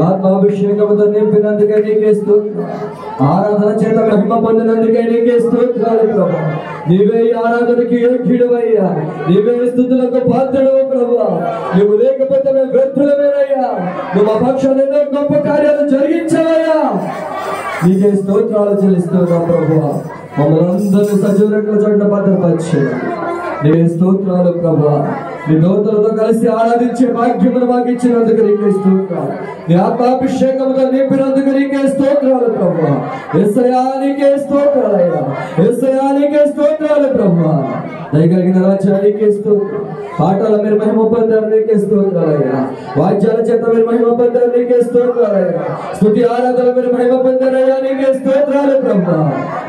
ఆత్మాభిషేకముతో నింపినందుకే నీకే స్తోత్రం. ఆరాధన చేత మహిమ పొందినందుకే నీకే స్తోత్రాలు ప్రభువా. నీవే ఆరాధనకి యోగ్యుడవయ్యా, నీవే స్తుతులకు పాత్రుడవు ప్రభువా. నువ్వు లేకపోతే మేము వ్యర్థులమేనయ్యా. నువ్వు మా పక్షాన ఎన్నో గొప్ప కార్యాలు జరిగించవయ్యా. నీకే స్తోత్రాలు చెల్లిస్తున్నాం ప్రభువా. మమ్మల్ని అందరినీ సజీవులకు చోట భద్రపరిచే నీవే స్తోత్రాలు ప్రభువా. నీ దూతలతో కలిసి ఆరాధించే భాగ్యమును మాకు ఇచ్చినందుకు నీకే స్తోత్రాలు. నీ ఆత్మాభిషేకముతో నింపినందుకు నీకే స్తోత్రాలు ప్రభువా. యేసయ్యా నీకే స్తోత్రాలయ్యా, యేసయ్యా నీకే స్తోత్రాలు ప్రభువా. దయగలిగిన రాజా నీకే స్తోత్రం. పాటల మీరు మహిమ పొందారు నీకే స్తోత్రాలయ్యా. వాద్యాల చేత మీరు మహిమ పొందారు నీకే స్తోత్రాలయ్యా. స్తుతి ఆరాధన మీరు మహిమ పొందారయ్యా నీకే స్తోత్రాలు ప్రభువా.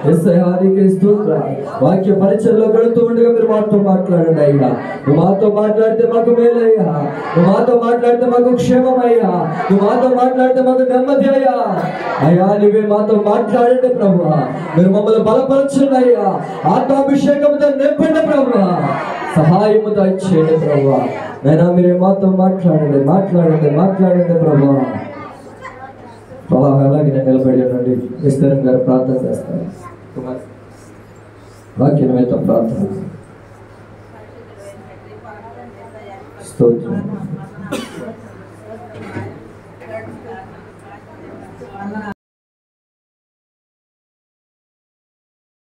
యేసయ్యా నీకే స్తోత్రాలు. వాక్య పరిచయంలో గడుతూ ఉండగా మీరు మాతో మాట్లాడండి అయ్యా. నువ్వు మాతో మాట్లాడితే మాకు మేలయ్యా, నువ్వు మాతో మాట్లాడితే మాకు క్షేమమయ్యా, నువ్వు మాతో మాట్లాడితే మాకు నెమ్మది అయ్యా. అయ్యా నీవే మాతో మాట్లాడండి ప్రభువా. మీరు మమ్మల్ని బలపరచండి అయ్యా. ఆత్మాభిషేకంతో నింపండి ప్రభువా. సహాయము దయచేయండి ప్రభా. నైనా మీరు మాతో మాట్లాడండి ప్రభా. అలాగే నేను నిలబడి ఉండండి. విస్తరం గారు ప్రార్థన చేస్తారు. వాక్యం మీద ప్రార్థన. స్తోత్రం.